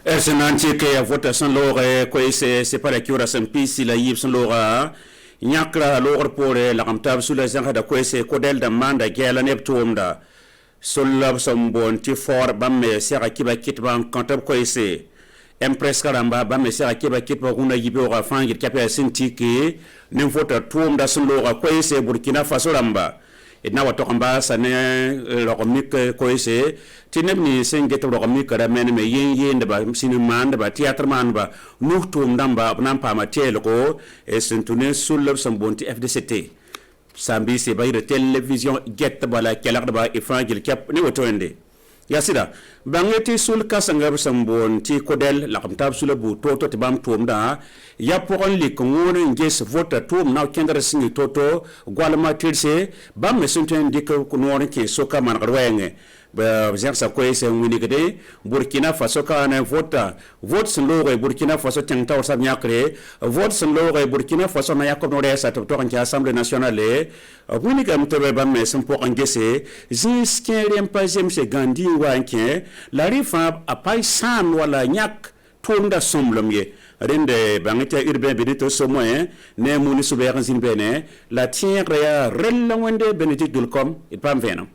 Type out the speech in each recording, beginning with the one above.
Ersenanti ke votation lore ko c'est pas la cura sampi si la yib son lora nyakra lore pour la ramtab sous la zanga da ko c'est kodel da manda gela neptumda sollab sombon ti for bamme sera kiba kitban kantab ko c'est empress karamba bamme sera kiba kitba kuna yibe ora fangit kapya sintiki nem vota tumda son lora ko c'est Burkina Faso ramba na wato kamba sane rokomik ko ese tineb ni senge to rokomik da men me yin da ba sinima da ba theater man ba nuktum damba nan pa matel ko e sentune sul sambonti FDCT sambi se ba télévision get bala kelak da ba ifangil kap ni wato ende yasida bangeti sul kasanga sambon ti kodel la kamtab sul bu toto te bam tumda ya poron li ngone nges vota tum na kendra singi toto gwalma tirse bam me sunten dik ko non ke soka man garwenge ba zer sa ko ese ngini gede Burkina Faso ka na vote sun lore Burkina Faso tenta or sa nyakre vote sun lore Burkina Faso na yakob no resa to to kan assemblée nationale wini kam to bam me sun po ngese ziskere mpazem se gandi wanke la rifa apai san wala nyak tumda somlomye rende bangita urbain benito somoyen ne muni suber zin bene la tiere ya rella wende benedict dulcom et pam venam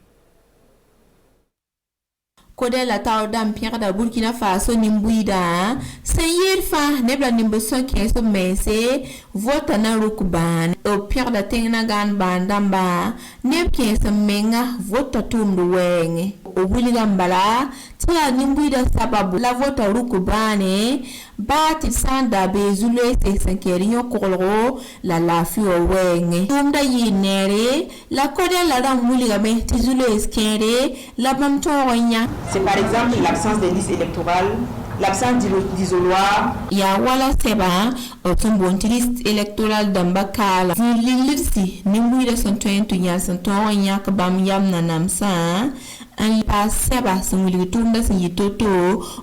Kodel la taw dam pierre da Burkina Faso nimbuida senyer fa nebla nimbuson keso mese vota na rukban o pierre da tengna gan bandamba neb keso menga vota tumdu wenge o william bala tia nimbuida sababu la vota rukubane bati sanda bezule se senkeriyo kolro la lafi o wenge tumda yinere la kodel la ram william tizule eskere la bamtonya. C'est par exemple l'absence des listes électorales, l'absence d'isoloir. Ya wala seba otumbon liste électorale d'ambakala. Lilirsi nimbuida santoyentu ya santonya kabam yam nanamsa. An pa seba sanguli tunda sanyi toto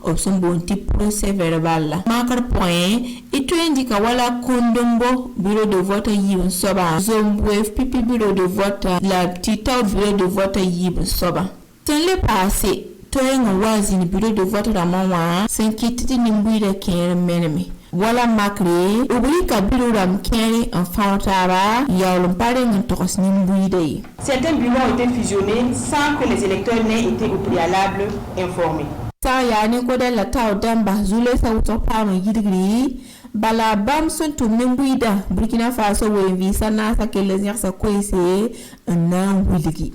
otumbon procès verbal. Marqueur point itu indica wala kondombo bureau de vote yibun soba. Zombwef pipi bureau de vote la tita bureau de vote yibun soba. Dans le passé toyenga wazi ni bureau de vote da mawa senkiti ni mbuida kere menemi wala makre ubrika bureau ram kere en fantara ya lompare ngi tokos ni mbuida yi. Certains bureaux ont été fusionnés sans que les électeurs n'aient été au préalable informés. Sa ya ni ko de la taw damba zule sa uto pama yidigri bala bam son to mbuida Burkina Faso wo visa na sa ke les sa koise na wiligi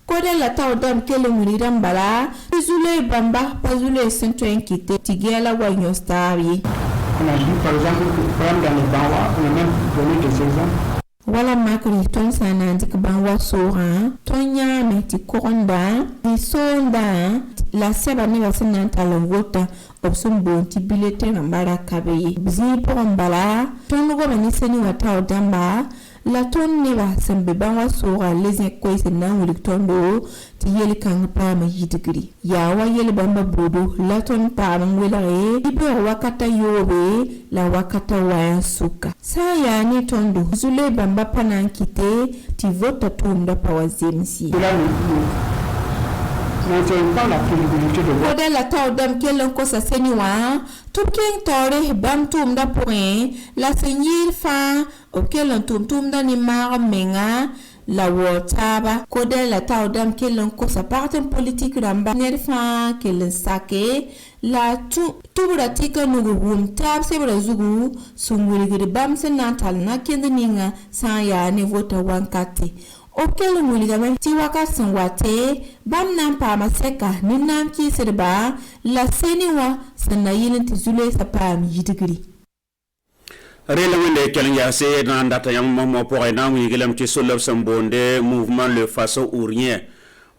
Kodel la taw dam kele muriram bala zule bamba pazule sento enkite tigela wa nyostari. On a dit par exemple que dans les bawa on a même donné des exemples. Wala makri ton sana dik banwa sora tonya meti koronda ni sonda la seba ni la senanta la vota option bonti bilete ngambara kabe bzi pombala ton go bani seni wata odamba la ton ne ba sembe banwa sora les koy se na wuli tondo ti yeli kan pa ma yidigri ya wa yeli bamba bodo la ton pa ngwela e ibe wakata yobe la wakata wa suka sa ya ni tondo zule bamba panankite ti vota tumda pa wazemsi Kodel la taw dam kelen ko sa seni wa tupken tore bam tumda point la senyir fa o kelen tumda ni mar menga la wotaba kodel la taw dam kelen ko sa parti politique ramba nerfa kelen sake la tubra tika nugu wum tab sebra zugu sunguri gidi bam senatal na kendeninga sa ya ne vota wankati okelo muligame ti waka sangwate bam nan pa maseka ni nam ki serba la seniwa sanna yilin ti zule sa pam yidigri rela wende kelnga se nan data yam mo pour na wi gelam ti solof sambonde mouvement le faso ou rien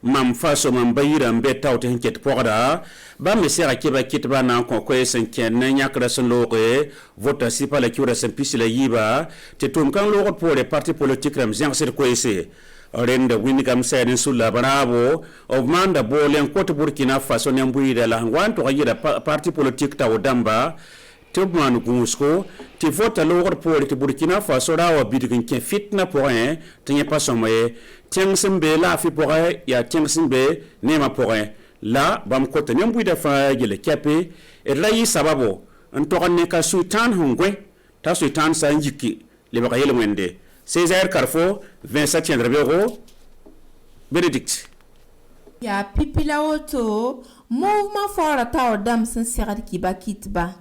mam faso mam bayira mbe tawte hinket porda bam me sera kiba kitba nan ko ko senken nyakra son loge vote si pa la kiura sen pisila yiba te tum kan loge pour les partis politiques ram zeng ser ko ese rende wini kam sene sulla bravo ogmanda bolen ko to Burkina Faso nembuida la wanto yida parti politique ta odamba tubman gusko ti vote loge pour te Burkina Faso rawa bidigin ke fitna point tenye pas somoye tieng sembe la fi pour ya tieng sembe nema point la bam ko tanem buida fa gele kepe e rayi sababo en toxane ka sultan hongwe ta sultan sa njiki le ba yele mwende César Carrefour 27e rebero Benedict ya pipila auto mouvement fort ta dam sen serad ki bakitba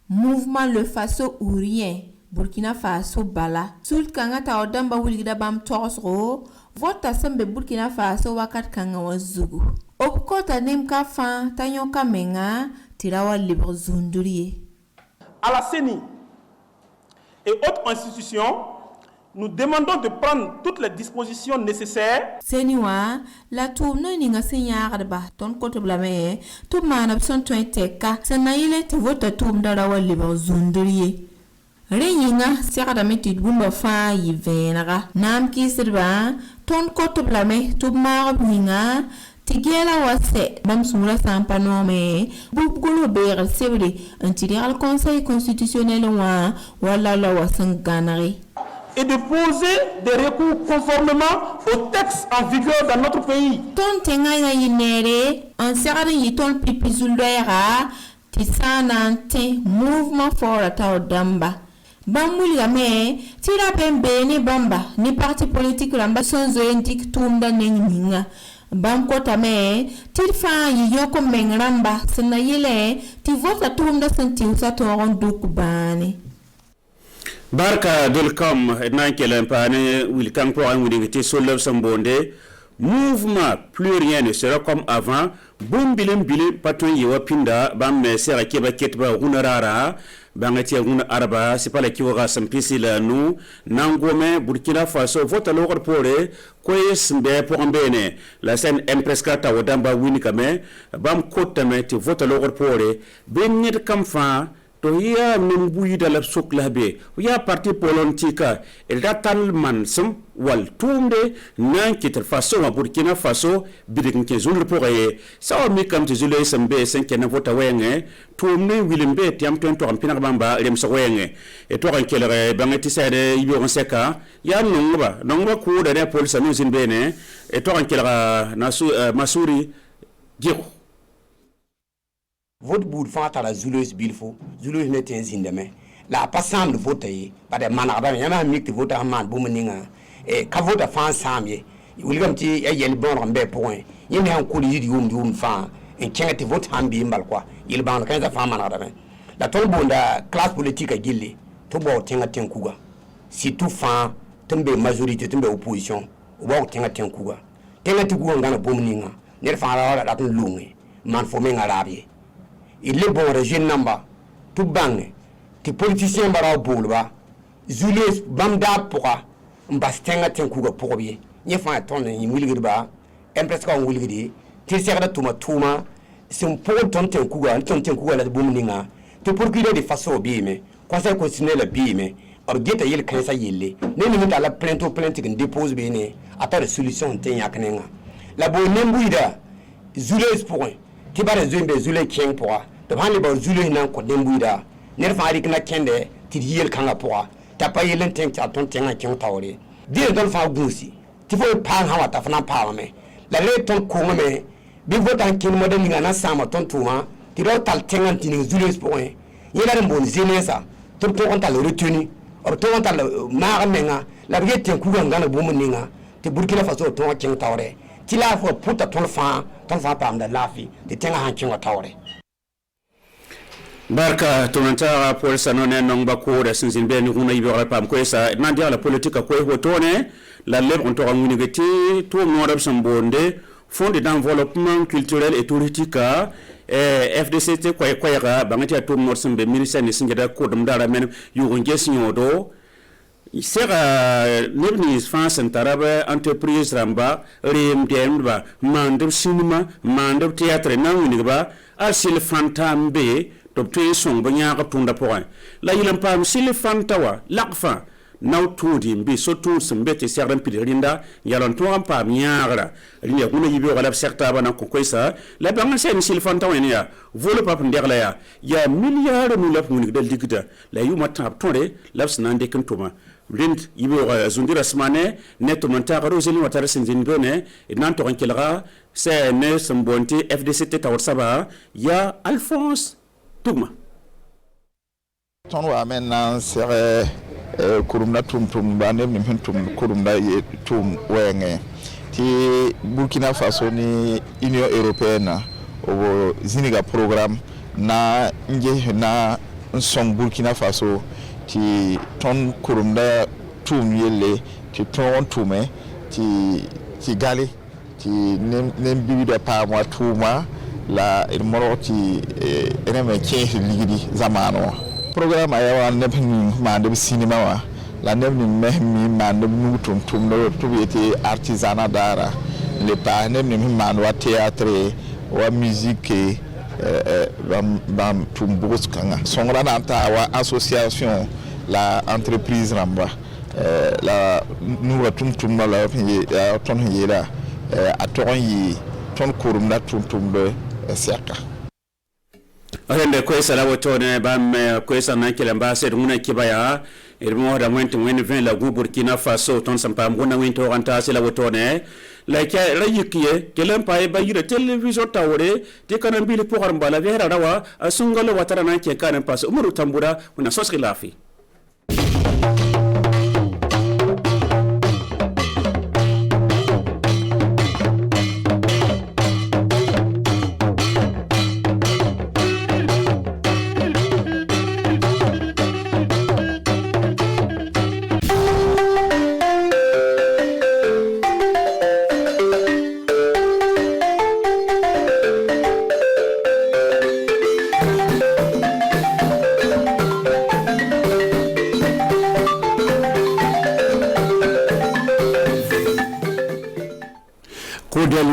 mouvement le faso ou rien Burkina Faso bala sul kanga ta dam ba wulgida bam tosro vota sembe Burkina Faso wakat kanga wazugu opkota nem ka fa tanyo kamenga tirawa libre zundurie à la CENI et autres institutions, nous demandons de prendre toutes les dispositions nécessaires. Seniwa, la tourne ninga senyarba, ton kote blame, tout manab son teka, senaile te vota tourne darawa libre zundurie. Reyinga serada metit bumba fa yi venara, nam kisirba, ton kote blame, tout marab ninga, Tigela wase bam sumula sampanome bubgolo ber sevre antirer al conseil constitutionnel wala la wasanganari et de poser des recours conformément aux textes en vigueur dans notre pays. Ton tenga yinere en serade yiton pipizulera tisanante mouvement fort ta damba bambuli game tira pembene bamba ni parti politique lamba sonzo endik tumda nenginga Banko tame tilfa yiyoko mengramba sena yele ti vota tumda senti usatoron dukubane Barka Dolcom nankele mpane wilkan pour un wudingiti solov sambonde mouvement plus rien ne sera comme avant bombilim bilim paton yewa pinda bam sera keba ketba runarara bangati nguna araba c'est pas la kiwara sampisi la nous nangome Burkina Faso vote logor pore koyes mbe pour mbene la scène impresca ta wadamba winikame bam kotame ti vote logor pore benit kamfa to ya membuyi da la soklabe ya parti politika el datal mansum wal tumde nan kitel faso ma Burkina Faso bidin ke zul pore sa mi kam te zule sembe sen ken vota wenge tumne wilimbe tiam ton to ampina bamba rem so wenge e to kan kelere bangati sade yibo on seka ya nongba ko da ne police no zinbene e to kan kelera nasu masuri giro Votre bout de fente à la Zulus Bilfo, Zulus n'est un zindeme. La passant de vote, par des manards, il y a un mix de vote à man, boomeninga, et qu'à vote à fan samye. Il will come to a yellow bon en bed point. Il y a un coup de room fan, et can't vote hand be in Balqua. Il bound kinds of farmer. La tolbonda class politique à Gilly, to bout Tinga Tenkuga. Si tout fan, tombe majorité, tombe opposition, walk Tinga Tenkuga. Tinga to go on a boomeninga, never found out that lunge, man for me Arabie. Il est bon régime namba tout bang ti politicien bara bolba Julius bamda pourra mbastenga tenkuga pourbier ni fa ton ni wilgirba empreska on wilgidi ti serda tuma c'est pour ton tenkuga la bomninga te pour qu'il de façon bime conseil constitutionnel bime orgeta yel kansa yelle ne ni la plainte qui dépose bene après solution ten yaknenga la bonembuida Julius point ti bare zumbe Julius king pourra de hande ba Zulu nan ko dembuida ner fa rik na kende ti yel kanga poa ta pa yelen ten ta ton tenga kin tawre dir don fa gusi ti fo pa ha wata fa na pa me la le ton ko me bi votan kin mo den ngana sama ton tuma ti do tal tenga tin Zulu point yela den bon zinesa to on tal retenu or to on tal ma menga la bi ten ku ngana bo mo ninga ti Burkina Faso to kin tawre ti la fo puta ton fa pa am da lafi ti tenga han kin tawre Barka tonanta pour sanone non bako da sinzin ben huna yibe pam ko esa na dia la politique ko hotone la lèvre on to ngati to ngorab sambonde fond de développement culturel et touristique FDCT ko yara bangati to ngor sambe ministère ni sinjada ko dum dara men yugo ngesinyo do sera Lebanese France and Tarabe entreprise ramba rem demba mandab cinema mandab théâtre na uniba asil fantambe to tue song banya ka tunda point la yilam pam sil fantawa lakfa naw tudi mbi so tu sembete serdan pidirinda yalon to am pam nyaara rinya kuna yibi wala sekta bana ko koisa la bangan sen sil fantawa ya volo pap nderla ya milliard nu laf mun dal digda la yuma tap tore labs nan de kantuma lind yibi zundira smane neto monta roseli watara sinzin bone nan to kankelaga c'est ne Sambonti FDCT Tawarsaba ya Alphonse Touma. Ton wa maintenant serait kurumna tum banem nim tum kurumna tum wenge ti Burkina Faso ni Union européenne au ziniga programme na nje na son Burkina Faso ti ton kurumna tum yele ti ton tume ti gali ti nem bibi de pa moi tuma la moro ti eneme ke ligidi zamano programme ayawa nebni ma de cinéma wa la nebni mehmi ma de mutum tum no to yete artisanat d'art le pa nebni ma wa théâtre wa musique bam tum bros kanga songra nanta wa association la entreprise ramba la nous tum la ton yela a ton yi ton kurum na tum de cerca. Ahende kwesa la wotone bam kwesa na kile mbase muna kibaya irmo da mwenti mweni vin la Burkina Faso ton sampa mwana wento ranta la wotone la kya la yikiye kelen pa ba yire television tawore te kanan bili pour mbala vera rawa asungalo watara na ke kanan paso umuru tambura una sosri lafi.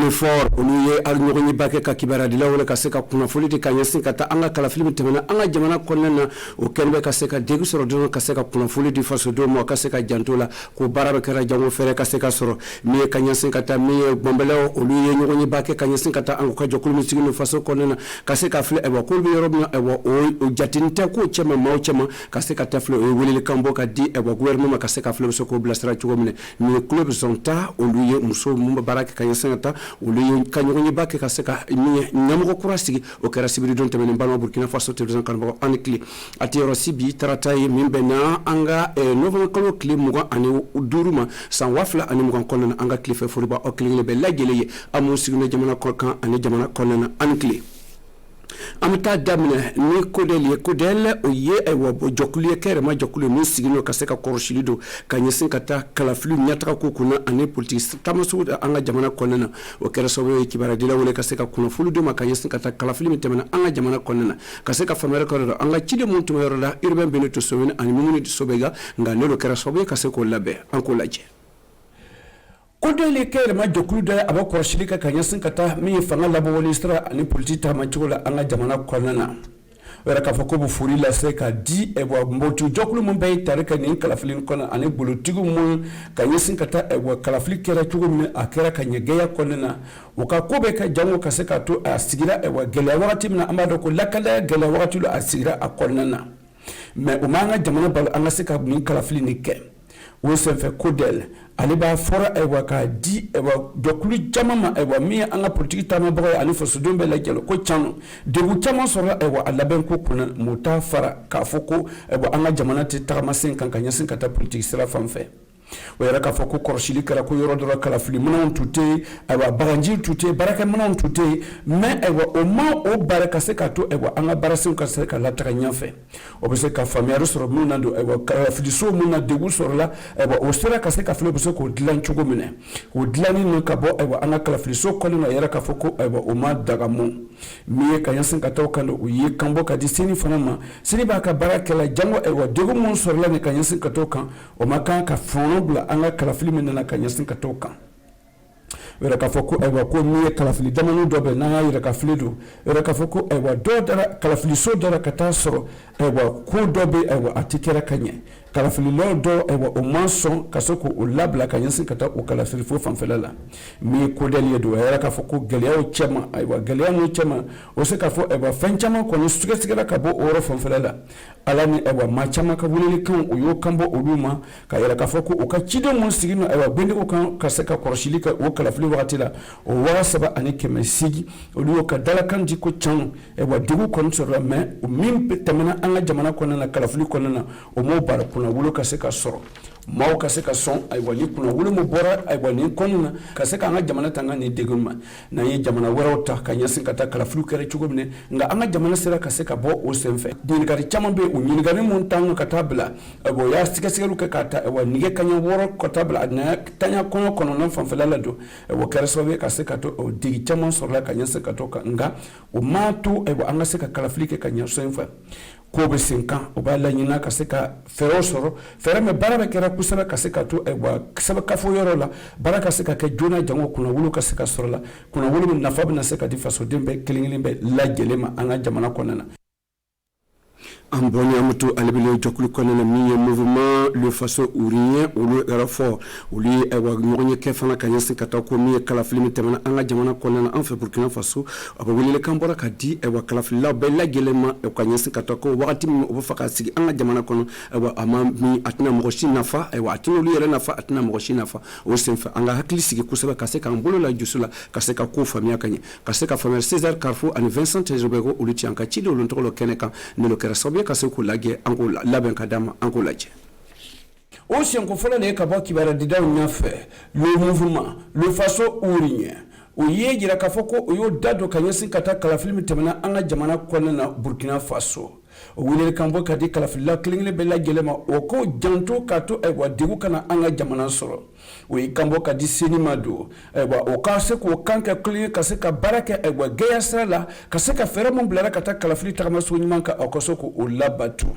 Fort oluye alnyogoni bake ka kibara dila wala kaseka kuna foliti kanyasin kata anga kala film temena anga jamana konnena o kenbe kaseka degu soro don kaseka kuna foliti faso do mo kaseka jantola ko barabe kara jango fere kaseka soro mi kanyasin kata mi bombelo oluye nyogoni bake kanyasin kata anga ka jokul mi sigino faso konnena kaseka fle e wa ko bi yorobna e wa o jatinta ko chema maw chema kaseka tafle o welele kambo ka di e wa gouvernement kaseka fle so ko blastra chugomne mi club zonta oluye muso mumba barake kanyasin kata olu kanyogoni bake kaseka nyamgo kurasigi o karasibiri don temene balma Burkina Faso television kanbo anikli ati rosibi tarataye mimbena anga novembre kono kli muga ani duruma san wafla ani muga kono anga klife foriba o kli be lagele amu signo jamana kolkan ani jamana kono anikli amta damne ni kodel o ye e wo jokuli kere ma jokuli mi sigino kaseka koroshilido kanyesin kata kala flu nyatra ko kuna ane politique tamasu anga jamana konnena o kere sobe kibara dila wole kaseka kuna fulu do makanyesin kata kala flu mitemena anga jamana konnena kaseka famere ko anga chide muntu mayoro la urbain beneto sowen ani mumuni sobega ngane lo kere sobe kaseko labe anko laje kodele kere ma jokulu da aba korshilika kanyasin kata mi fanga labo wole istra ani politique tamachola anga jamana konnena wera ka fako bu furi la seka di e bo mbotu jokulu mun bay tarika ni kalaflin kona ani bolotigu mun kanyesin kata e bo kalafli kera tugu mun akera kanyegeya konnena waka kobe ka jango kaseka to asigira e bo gele wakati mina amado ko lakala gele wakati lo asigira akonnena me umanga jamana bal anga seka min kalafli ni ke wo se fe kodel ali ba fora e waka di e wa dokulu jamama e wa mi anga politique tama boy ani fo sudombe la jelo ko chano de bu chama sora e wa alaben ko kuna muta fara ka foko e wa anga jamana ti tama sen kan kanya sen kata politique sera famfe wera ka foko korshili kara ko yoro dora kala fili mona tute e wa baranji tute baraka mona tute me e wa o ma o baraka se ka to e wa anga barasin ka se ka la taka nyafe o be se ka famia soro mona do e wa kala fili so mona de bu soro la e wa o sera ka se ka fili so ko dilan chugo mine o dilani no ka bo e wa anga kala fili so ko na yera ka foko e wa o ma daga mo mi ka yasin ka to kan o yi kambo ka di sini fanama sini ba ka baraka la jango e wa de mo soro la ne ka yasin ka to kan o ma kan ka fono bla anga kalafili menana kanyasin katoka wera ka foko ewa ko mi kalafili damanu dobe na yira ka flido wera ka foko ewa do dara kalafili so dara kata soro ewa ko dobe ewa atikera kanye kalafili lo do o manson kasoko o labla ka yansin kata o kalafili fo fanfelala mi ko dali do era ka fo ko galiya o chema aywa galiya no chema o se ka fo fanchama ko no suga ka bo oro fanfelala alani ma chama ka wulili kan o yo kambo o duma ka era ka fo ko o ka chido mon sigino bende ko kan ka se ka korshili ka o kalafili wakati la o wa saba ani keme sigi o do ka dala kan di ko chan digu kon so me o min tamana anga jamana ko na kalafili ko na o mo bar kuna wulo ka se ka soro maw ka se ka son ay wali kuna wulo mo bora ay wali konuna ka se ka anga jamana tanga ni deguma na yi jamana warota ka nyasin ka ta kala flu kere chugobne nga anga jamana sera ka se ka bo o senfe din gari chamambe o nyin gari mon tanga ka tabla abo ya sika sika ka kata wa nige kanya woro ko tabla na tanya kono kono non fanfela la do wo kere sobe ka se ka to o digi chamon sorla ka nyasin ka to ka nga o matu anga se ka kala flu ke ka nyasin fa ko be sinka o ba la nyina ka se ka fero soro fere me bara be kera kusaba ka se ka to saba ka fo yoro la bara ka se ka ke jona jango kuna wulu ka se ka soro la kuna wulu na fa na se ka di faso dembe kilingilimbe la gelema anga jamana konana Amboni amutu alibile jokulu konana miye mouvement le faso ourien ou le erafort ou li ewa nyonye kefana kanyansi katako miye kalafili mitemana anga jamana konana en fait Burkina Faso aba wili kambora kadi ewa kalafili la bella gelema e kanyansi katako wakati obafaka sigi anga jamana kono ewa ama mi atina mogoshi nafa ewa atino li yere nafa atina mogoshi nafa o senfa anga hakili sigi kusaba kaseka mbolo la jusula kaseka ko famia kanye kaseka famia César Carrefour ani Vincent Tezobego ou li tianka chidi olontolo keneka ne lo kera kaseko lage angola laben kadama angola je o shenko fola le kaba kibara dida nyafe le mouvement le faso ourien o yejira kafoko o yo dado kanyesin kata kala film temana anga jamana konna Burkina Faso o wile kambo kadi kala filla klingle bella gelema o ko janto kato ewa digu kana anga jamana soro o ikambo kadi sinima do ewa o kase ko kanka klingle kase ka baraka ewa geya sala kase ka fere mon blara kata kala fili takama so nyimanka okosoko o labatu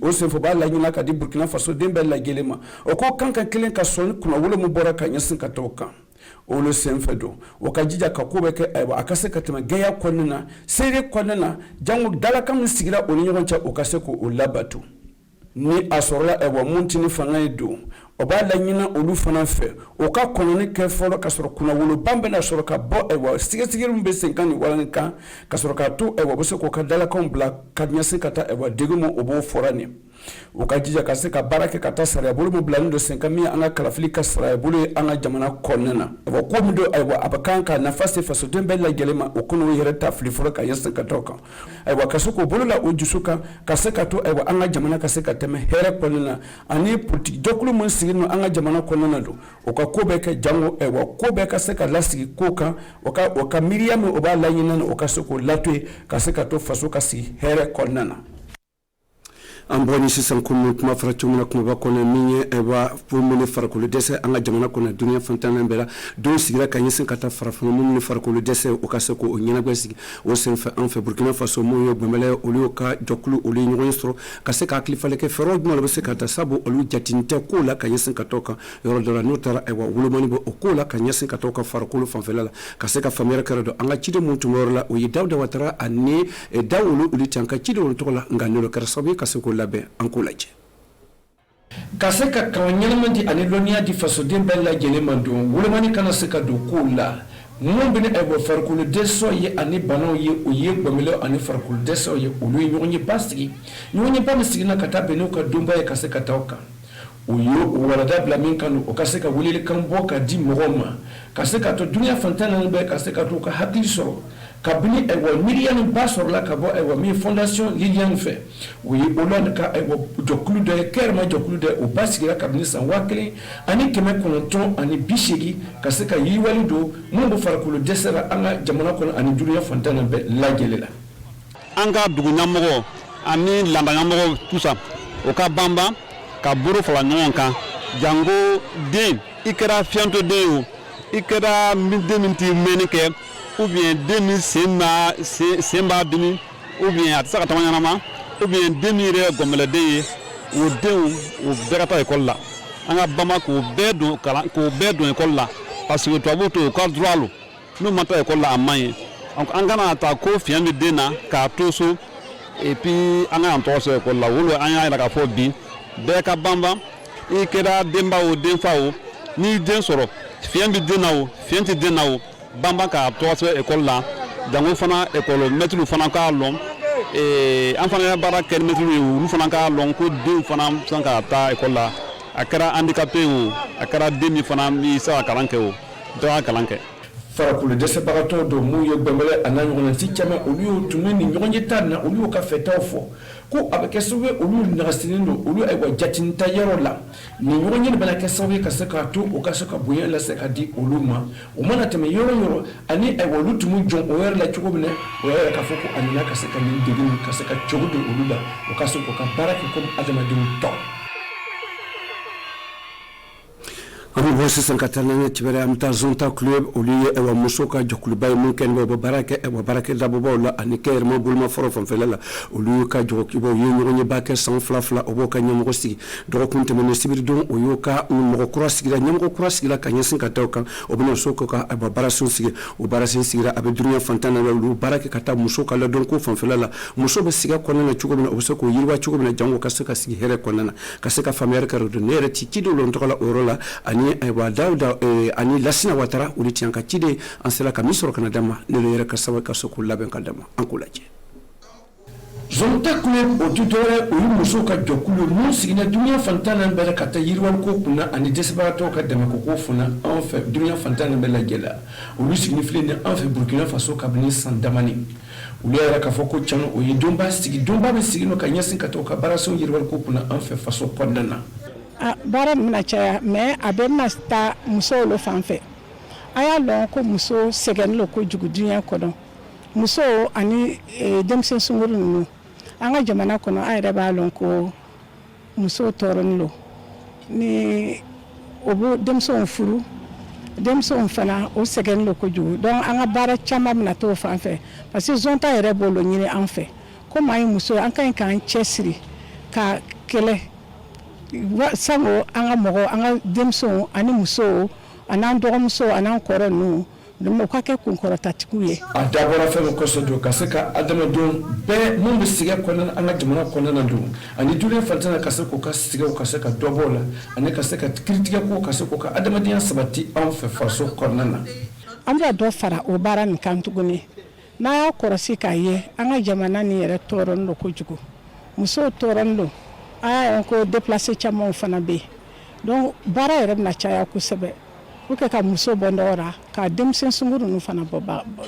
o se fo ba la nyina kadi Burkina Faso dembe la gelema o ko kanka klingle ka son kuna wule mo boraka nyesin katoka o lo senfedo wakajija kakubeke akase katema geya kwanina sere kwanina jangu dala kam sigira o nyoncha okase ko o labatu ni asorla muntini fanga do o ba la nyina olu fana fe o ka kononi ke folo kasoro kuna wolo bambe na soro ka bo sigiru mbe senkani wala ka kasoro ka to bose ko ka dala kam bla kadnya senkata degumo obo forani ukajija kaseka baraka kata sara bulu mu blando 5000 anga kalafili kasara bulu anga jamana konnena ko mudo abakanka nafasi faso dembe la gelema okuno yere tafli foro ka yesa katoka kasuko bulu la ujusuka kaseka to anga jamana kaseka teme here konnena ani puti dokulu mun sigino anga jamana konnena do okakobeka jango kobeka seka lasigi koka oka miriam oba la yinana okasuko latwe kaseka to faso kasi here konnena amboni sisan kumu kuma farachumuna kuma bakona minye eba pumune farakulu dese anga jamana kona dunia fantana mbela don sigira kanyesin kata farafunu mumune farakulu dese okaseko onyana gwesigi o senfa en Burkina Faso moyo bemele olioka jokulu oli nyonstro kaseka klifaleke fero dmo lebese kata sabo olu jatinte kula kanyesin katoka yoro dola notara ewa wulumani bo okula kanyesin katoka farakulu fanfelala kaseka famira karado anga chide muntu morla o yidawda watara ani dawulu ulitanka chide ontola nganelo karasabe kaseko labe ankulaje kaseka kawanyelmandi anilonia di faso dembella gelemando wulemani kana seka do kula ngombene ebo farkulu deso ye ani bano ye oye gbamelo ani farkulu deso ye olu nyonye pastigi na katabe no ka dumba ye kaseka tawka uyo walada blamin kanu okaseka wulile kambo ka di mogoma kaseka to dunia fantana be kaseka to ka hakli soro kabini ewa miliyan basor la kabo ewa mi fondation Lilian fait oui olon ka ewa jokulu de kerma jokulu de o basigira kabini san wakli ani keme kononton ani bishigi kaseka yiwalido mumbo farakulu desera anga jamana kono ani dunia fantana be lagelela anga dugunyamogo ani lambanyamogo tout ça o ka bamba ka buru fala nyonka jango den ikera fianto deo ikera minti menike ou bien 2000 semba bini ou bien atsaka tamanya ma ou bien 2000 re gomela de o dew o berata école la anga bama ko bedo kala ko bedo école la parce que to boto ko droit lo no mata école la amanye donc anga na ta ko fiande dena ka toso et puis anga anto so école la wolo anya ila ka fo bi bɛɛ ka banban i kɛra denba o denfa o n'i den sɔrɔ fiɲɛ bɛ den na o fiɲɛ tɛ den na o banban k'a tɔgɔ sɛbɛn ekɔli la jango fana ekɔli mɛtiriw fana k'a lɔn an fana ye baara kɛ ni mɛtiriw ye olu fana k'a lɔn ko denw fana sɔn ka taa ekɔli la a kɛra handicapé o a kɛra den min fana bɛ se ka kalan kɛ o dɔ y'a kalan kɛ. farakolo dɛsɛbagatɔ dɔ mun ye gbɛngbɛlɛ a n'a ɲɔgɔnna si caman olu y'o tun ni ɲɔgɔn ye ta na olu y'o ka fɛtaw fɔ ko a bɛ kɛ sababu ye olu nagasilen don olu ayiwa jatinita yɔrɔ la nin ɲɔgɔn ye bɛna kɛ sababu ye ka se k'a to o ka se ka bonya lase ka di olu ma o mana tɛmɛ yɔrɔ yɔrɔ ani ayiwa olu tun b'u jɔ o yɛrɛ la cogo min na o yɛrɛ k'a fɔ ko a nana ka se ka nin degun ka se ka cogo don olu la o ka se k'o ka baara kɛ komi adamadenw tɔ. Amu voici san katana tibere amta zonta club oli e wa musoka jokuluba mun ken bo barake e wa barake da bo la ani ke mo bulma foro fon felela oli ka jokibo yenyo nyi bake san flafla obo ka nyamo sigi do kunte men sibir don o yoka mo ko sigi la nyamo ko sigi la kanya sin kataw kan obino soko ka e barasun sigi o barasin sigi abe dunya fantana lu barake kata musoka la don ko fon felela muso be siga konna chugo men obso ko yirwa chugo men jango ka sika sigi here konna ka sika famere ka do nere ti kido lon to kala orola ani aywa dawda ani lasina watara uli tianka cide ansela ka misoro kana dama lelo yere ka sawa ka soko laben ka dama ankulaje zonta club o tutore o muso ka jokulu mun sigina dunya fantana bere ka ta yirwal ko kuna ani desbato ka dama ko funa en fait dunya fantana bela gela o lu signifie ne en fait Burkina Faso ka bini san damani ulu yɛrɛ k'a fɔ ko canu o ye donba sigi donba bɛ sigi no ka ɲɛsin ka to ka baaraso yiriwali ko kunna an fɛ faso kɔnɔna na. Baara mina caya mais a bɛ na taa musow lo fan fɛ a y'a lɔn ko muso sɛgɛnnen lo kojugu dunya kɔnɔ muso ani denmisɛn sunkuru ninnu an ka jamana kɔnɔ an yɛrɛ b'a lɔn ko muso tɔɔrɔnin lo ni o bɛ denmisɛnw furu denmisɛnw fana o sɛgɛnnen lo kojugu donc an ka baara caman bɛna t'o fan fɛ parce que zonta yɛrɛ b'o lo ɲini an fɛ komi an ye muso an ka ɲi k'an cɛsiri ka kɛlɛ sango an ka mɔgɔ an ka denmisɛnw ani musow an'an dɔgɔmusow an'an kɔrɔ ninnu u ka kɛ kunkɔrɔtatigiw ye. a dabɔra fɛn min kɔsɔn don ka se ka adamadenw bɛɛ mun bɛ sigɛ kɔnɔna an ka jamana kɔnɔna don ani dulen fantana ka se k'u ka sigɛw ka se ka dɔ bɔ o la ani ka se ka kiritigɛ ko ka se k'u ka adamadenya sabati anw fɛ faso kɔnɔna na. an bɛ dɔ fara o baara nin kan tuguni n'a y'a kɔrɔsi k'a ye an ka jamana nin yɛrɛ tɔɔrɔnin don kojugu musow tɔɔrɔnin don an y'a ye ko déplacé camanw fana bɛ yen donc baara yɛrɛ bɛna caya kosɛbɛ pour que ka muso bɔ nɔgɔ la ka denmisɛn sunkuru ninnu fana bɔ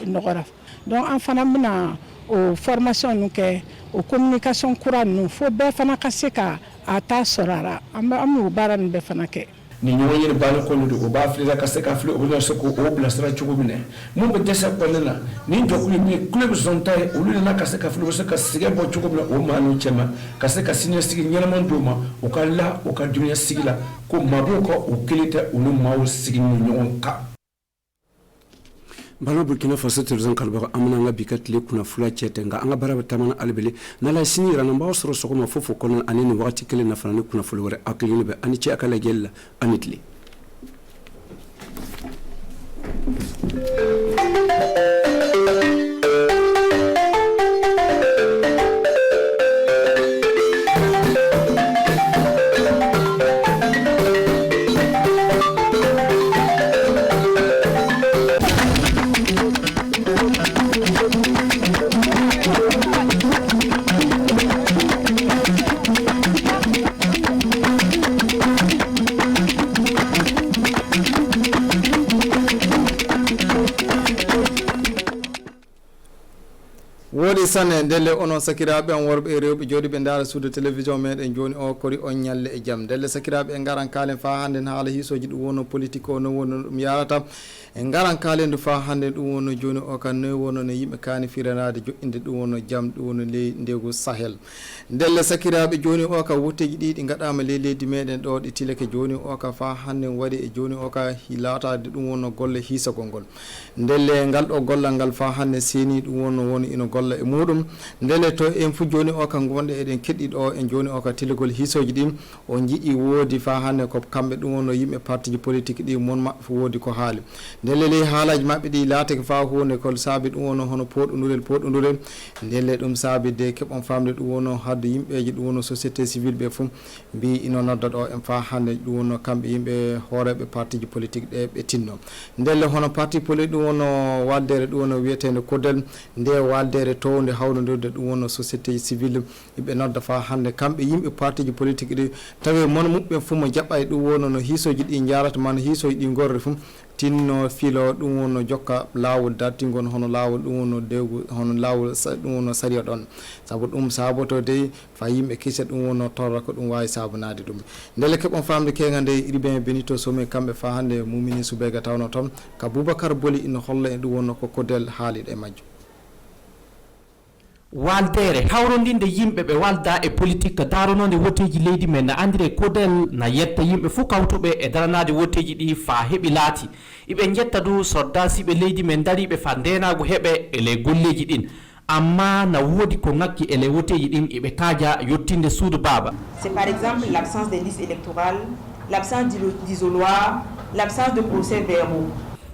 nɔgɔ la donc an fana bɛna o formation ninnu kɛ o communication kura ninnu fo bɛɛ fana ka se ka a ta sɔrɔ a la an bɛ o baara ninnu bɛɛ fana kɛ. ni ɲɔgɔn ye baara kɔnɔ don o b'a filɛ ka se ka filɛ o bɛna se k'o bilasira cogo min na mun bɛ dɛsɛ kɔnɔna na ni jɔkulu min ye club zonta ye olu nana ka se ka filɛ o bɛ se ka sigɛ bɔ cogo min na o maa ninnu cɛ ma ka se ka siniɲɛsigi ɲɛnama d'o ma o ka la o ka dunuya sigi la ko maabaw ka o kelen tɛ olu maaw sigi ni ɲɔgɔn kan. balo Burkina Faso television kalbaga amana nga bikatile kuna fula chete nga anga bara batamana albele nala sini rana mbaw soro sokoma fofo kono aneni wakati kele na fanane kuna fulu wore akili be ani ci akala gella anitli. wodi sanne delle onon sakiraɓe on worɓe e rewɓe jooɗi ɓe ndaara suudu télévision meɗen joni o kori on ñalle e jaam delle sakiraɓe e garan kalen fa hande haala hisoji ɗum wono politique o no wono ɗum yarata e garan kalendu fa hande ɗum wono joni o kan noy wono no yimɓe kani firanade joƴƴinde ɗum wono jaam ɗum wono ley ndegu sahel delle sakiraɓe joni o ka wotteji ɗi ɗi gaɗama ley leydi meɗen ɗo ɗi tilake joni o ka fa hande waɗi e joni o ka hilatade ɗum wono golle hisagol ngol delle ngal ɗo gollal ngal fa hande seni ɗum wono ino golla e muɗum ndele to en fu joni o ka gonɗe eɗen keɗɗiɗo en joni o ka tilgol hisoji ɗi o jii woodi fa hande ko kamɓe ɗum wonno yimɓe parti politique ɗi mon maɓɓe woodi ko haali ndele le haalaji maɓɓe ɗi laatake fa hunde ko saabi ɗum wonno hono poɗɗodurel ndele ɗum saabi de keɓon famde ɗum wonno hadde yimɓeji ɗum wonno société civile ɓe foof mbi ino nodda ɗo en fa hande ɗum wonno kamɓe yimɓe hooreɓe parti politique ɗe ɓe tinno ndelle hono parti politique ɗum wonno waldere ɗum wonno wiyetede kodel nde waldere towde hawnodirde ɗum wonno société civile ɓe nodda fa hande kamɓe yimɓe parti politique ɗi tawi mon muɓɓe fof mo jaɓɓa e ɗum wonno no hiisoji ɗi jarata man hiisoji ɗi gorre fof tinno filo ɗum wonno jokka lawol dartingon hono lawol ɗum wonno dewgu hono lawol ɗum wonno saria ɗon saabu ɗum saboto dey fa yimɓe kisse ɗum wonno torra ko ɗum wawi sabunade ɗum ndele keɓon famde kenga nde Ibrahima Benito Somi kamɓe fa hande mumini Soubega tawno toon ka Boubacar Boli ina holla e ɗum wonno ko kodel haaliɗo e majjo waldere hawrondinde yimɓe ɓe walda e politique daronode woteji leydi men na andire kodel na yetta yimɓe fof kawtuɓe e daranade woteji ɗi fa heeɓi laati iɓe jetta du soddasiɓe leydi men dariɓe fa ndenago heeɓe ele golleji ɗin amma na woodi ko ngakki ele woteji ɗin eɓe kaaja yettinde suudu baaba. C'est par exemple l'absence des listes électorales, l'absence d'isoloir, l'absence de procès verbaux.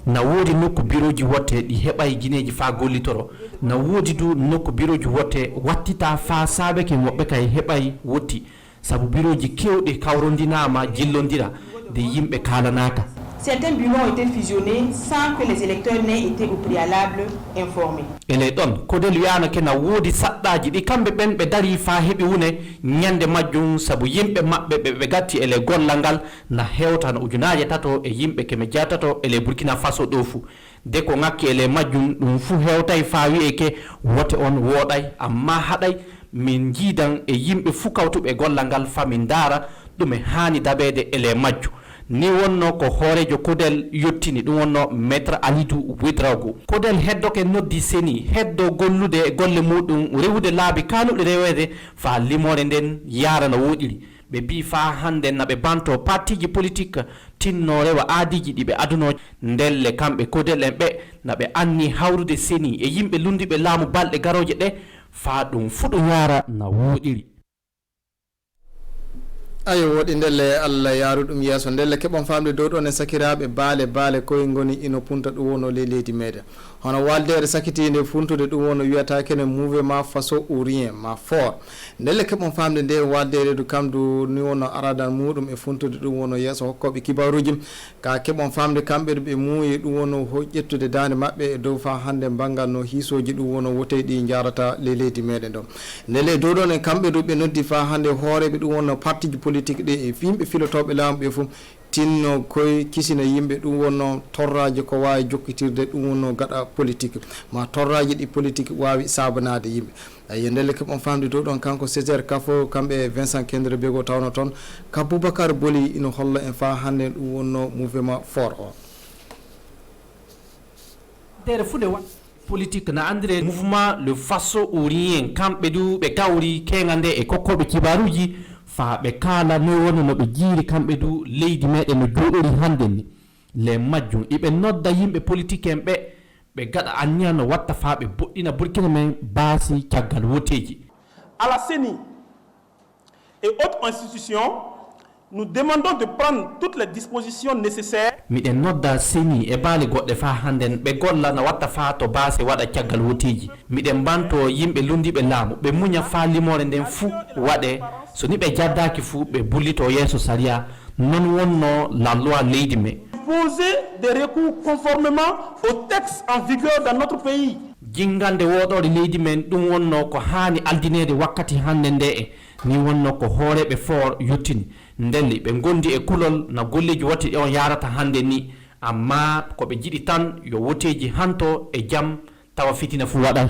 na woodi nokku biroji wotte ɗi heɓay guineji fa gollitoro na woodi du nokku biroji wotte wattita fa saabeke woɓɓe kay heɓay wotti sabu biroji kewɗi kawrodinama jillodira de yimɓe kalanaka. Certains bureaux ont été fusionnés sans que les électeurs n'aient été au préalable informés. ele ɗon kodel wiyanake na woodi saɗɗaji ɗi kamɓe ɓen ɓe dari fa heɓi wune ñande majjum sabu yimɓe maɓɓe ɓe gatti ele gollal ngal na hewta no ujunaje tato e yimɓe keme jeetato ele Burkina Faso ɗo fu de ko ngakki ele majjum ɗum fu hewtay fa wiyeke wote on wooɗay amma haɗay min jiidan e yimɓe fu kawtuɓe gollal ngal fa min daara ɗum e hani daɓede ele majju ni wonno ko hoorejo kodel yettini ɗum wonno maître Alidou Ouédraogo kodel heddoke noddi seni heddo gollude e golle muɗum rewude laabi kanuɗe rewede fa limore nden yaara no woɗiri ɓe mbi fa hande naɓe banto partiji politique tinno rewa aadiji ɗiɓe aduno ndelle kamɓe kodel en ɓe naɓe anni hawrude seni e yimɓe lundiɓe laamu balɗe garoje ɗe fa ɗum fuɗo yaara no woɗiri. ayo woɗi ndelle Allah yaaru ɗum yeeso ndelle keɓon famde dow ɗon e sakiraɓe baale koye goni ino punta ɗum wono leydi meɗen hono waldere sakitinde funtude ɗum wono wiyata kene mouvement façon ou rien ma fort ndelle keɓon famde nde waldere du kamdu ni wono aradan muɗum e funtude ɗum wono yeeso hokkoɓe kibaruji ka keɓon famde kamɓe ɓe muuyi ɗum wono ƴettude dande mabɓe e dow fa hande bangal no hiisoji ɗum wono wote ɗi jarata leydi meɗen ɗo ndelle dow ɗon e kamɓe ɗu ɓe noddi fa hande hooreɓe ɗum wono partiji politique ɗe e yimɓe filotoɓe laamu ɓe fof tinno koye kisina yimɓe ɗum wonno torraji ko wawi jokkitirde ɗum wonno gaɗa politique ma torraji ɗi politique wawi sabanade yimɓe ayi ndelle keɓon famde dow ɗon kanko Césaire Kafo kamɓe Vincent Kendre Bego tawno toon ka Boubacar Boli ino holla en fa hande ɗum wonno mouvement fort o dere fude wa politique na andire mouvement le façon ou rien kamɓe du ɓe gawri kengande e kokkoɓe kibaruji fa ɓe kala no woni no ɓe jiiri kamɓe du leydi meɗen no jooɗori hande ni le majjum iɓe nodda yimɓe politique en ɓe gaɗa anniya no watta fa ɓe boɗɗina Burkina men baasi caggal woteji. À la CENI et autres institutions, nous demandons de prendre toutes les dispositions nécessaires. miɗen nodda CENI e baali goɗɗe fa hannden ɓe golla no watta fa to baase waɗa caggal woteji miɗen banto yimɓe lundiɓe laamu ɓe muña fa limore nden fuu waɗe so ni ɓe jaddaki fuu ɓe bullito yeeso saria non wonno la loi leydi me poser des recours conformément aux textes en vigueur dans notre pays. jingande woɗore leydi men ɗum wonno ko hani aldinede wakkati hande nde e ni wonno ko hooreɓe fort yettini ndelle ɓe gondi e kulol na golleji watti ɗe on yarata hande ni amma koɓe jiɗi tan yo woteji hanto e jaam tawa fitina fu waɗal.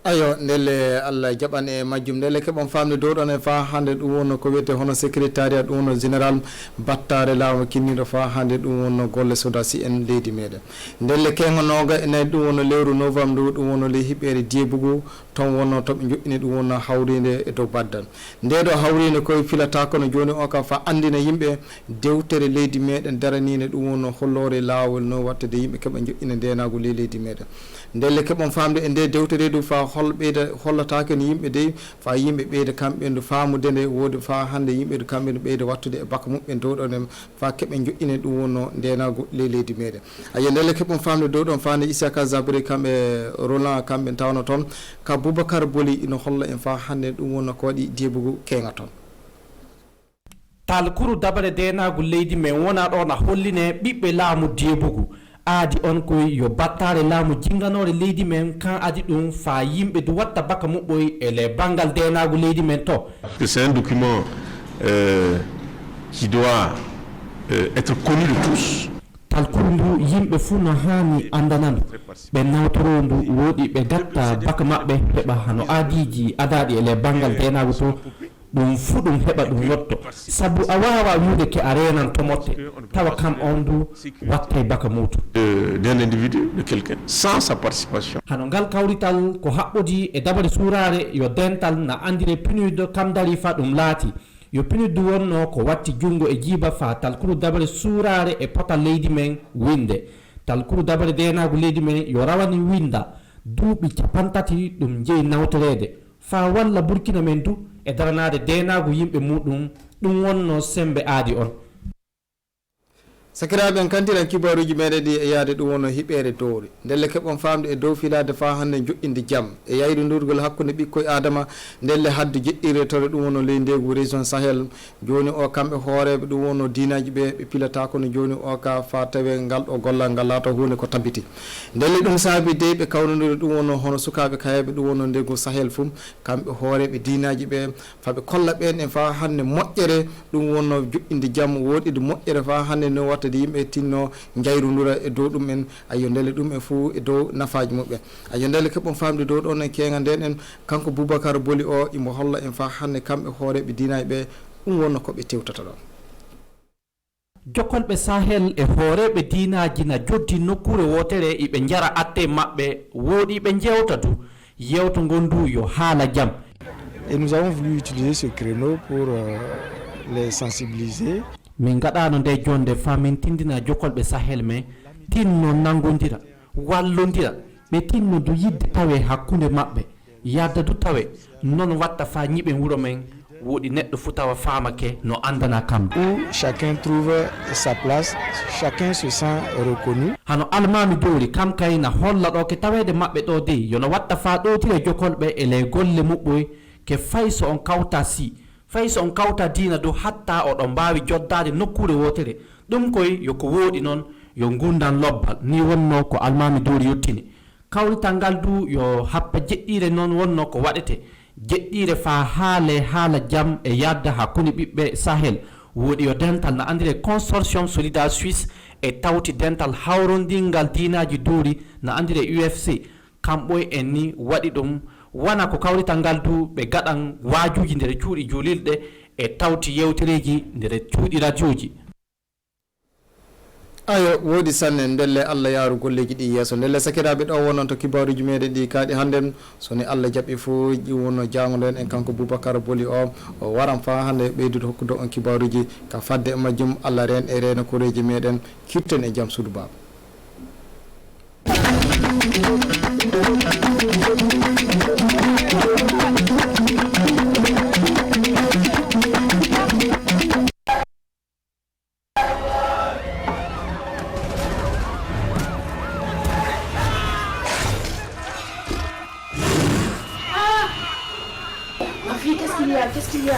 ayo ndelle Allah jaɓan e majjum ndelle keɓon famde dow ɗon e fa hande ɗum wonno ko wiyete hono secrétariat ɗum wonno général battare lawol kinniɗo fa hande ɗum wonno golle sodasi en leydi meɗen ndelle kengo noga ene ɗum wonno lewru novembre ɗum wonno le hiɓɓere diebugu ton wonno to ɓe joƴƴini ɗum wonno hawride e dow baddal nde ɗo hawride koye filata kono joni o ka fa andina yimɓe dewtere leydi meɗen daranine ɗum wonno hollore lawol no wattade yimɓe keeɓa joƴƴina ndenago leydi meɗen ndelle keɓon famde e nde dewtere ɗum fa ɓeyda hollatake no yimɓe dey fa yimɓe ɓeyda kamɓe ndu famude nde woodi fa hande yimɓe ɗo kamɓe no ɓeyda wattude e bakka mumɓe dow ɗon fa keɓe joƴƴine ɗum wonno ndenago leydi meɗen ayi ndelle keɓon famde dow ɗon fa ne Isaka Zabri kamɓe Roland kamɓe tawno toon ka Boubacar Boli ino holla en fa hande ɗum wonno ko waɗi debugu kenga toon talkuru dabare denagu leydi men wona ɗo na holline ɓiɓɓe laamu debugu aadi on koye yo battare laamu jinganore leydi men kan adi ɗum fa yimɓe du watta baka muɓɓoy ele bangal denagu leydi men to. C'est un document qui doit être connu de tous. talkuru ndu yimɓe fuu no hani andanandu ɓe nawtoro ndu woɗi ɓe gatta baka maɓɓe heɓa hano aadiji adaɗi ele bangal denagu to ɗum fuu ɗum heɓa ɗum yotto sabu a wawa wiide ke a renan to motte tawa kam on ndu wattay baka mutu d'un individu de quelqu'un sans sa participation. hano ngal kawrital ko haɓɓodi e dabare surare yo dental na andire PNUD kam dari fa ɗum laati yo PNUD wonno ko watti jungo e jiiba fa talkuru dabare surare e pota leydi men winde talkuru dabare denagu leydi men yo rawani winda duuɓi 50 ɗum jeeyi nawtorede fa walla Burkina men du e daranade denagu yimɓe muɗum ɗum wonno sembe aadi on. sakiraɓe en kantiran kibaruji meɗen ɗi e yaade ɗum wonno hiɓere dowri ndelle keɓon famde e dow filade fa hande joƴƴinde jaam e yayrudurgol hakkude ɓikkoye adama ndelle hadde jeɗɗire tore ɗum wonno ley ndegu région Sahel joni o kamɓe hooreɓe ɗum wonno dinaji ɓe pilata kono joni o ka fa tawe ngal ɗo gollal ngal laata hunde ko tabiti ndelle ɗum saabi de ɓe kawnodiri ɗum wonno hono sukaɓe kayeɓe ɗum wonno ndegu Sahel fum kamɓe hooreɓe dinaji ɓe faɓe kolla ɓen e fa hande moƴƴere ɗum wonno joƴƴinde jaam woɗide moƴƴere fa hande no watta de yimɓe tinno jayrudura e dow ɗum en ayo ndele ɗum e fou e dow nafaji muɓɓe ayo ndele keɓon famde dow ɗon en kenga nden en kanko Boubacar Boli o imo holla en fa hande kamɓe hooreɓe dinaji ɓe ɗum wonno koɓe tewtata ɗon jokkolɓe Sahel e hooreɓe dinaji na joddi nokkure wotere iɓe jara atte maɓɓe woɗi ɓe jewta du yewto gondu yo haala jaam. Et nous avons voulu utiliser ce créneau pour les sensibiliser. min gaɗano nde jonde fa min tindina jokkolɓe Sahel me tinno nangodira wallodira ɓe tinno du yidde tawe hakkude maɓɓe yadda du tawe non watta fa ñiɓe wuro men woɗi neɗɗo fu tawa famake no andana kam où chacun trouve sa place, chacun se sent reconnu. hano almami dowri kam kay na holla ɗo ke tawede maɓɓe ɗo de yono watta fa ɗowtire jokkolɓe e ley golle muɓɓoy ke fay so on kawta si fay so on kawta dina do hatta oɗon mbawi joddade nokkure wotere ɗum koye yoko woɗi noon yo gundan lobbal ni wonno ko almami dowri yettini kawrital ngal du yo happa jeɗɗire noon wonno ko waɗete jeɗɗire fa haala jaam e yadda hakkude ɓiɓɓe Sahel woɗi yo dental no andire consortium solidar suisse e tawti dental hawrodingal dinaji dowri no andire UFC kamɓoy en ni waɗi ɗum wana ko kawrital ngal du ɓe gaɗan wajuji nder cuuɗi julilɗe e tawti yewtereji nder cuuɗi radioji. ayo woodi sanne ndelle Allah yaaru golleji ɗi yeeso ndelle sakiraɓe ɗo wonon to kibaruji meɗen ɗi kaaɗi handen soni Allah jaɓi fo wonno jangolen en kanko Boubacar Boli o waran fa hande ɓeydude hokkude on kibaruji ka fadde e majjum Allah ren e rena koreji meɗen kirten e jaam suudu baba. Qu'est-ce qu'il y a?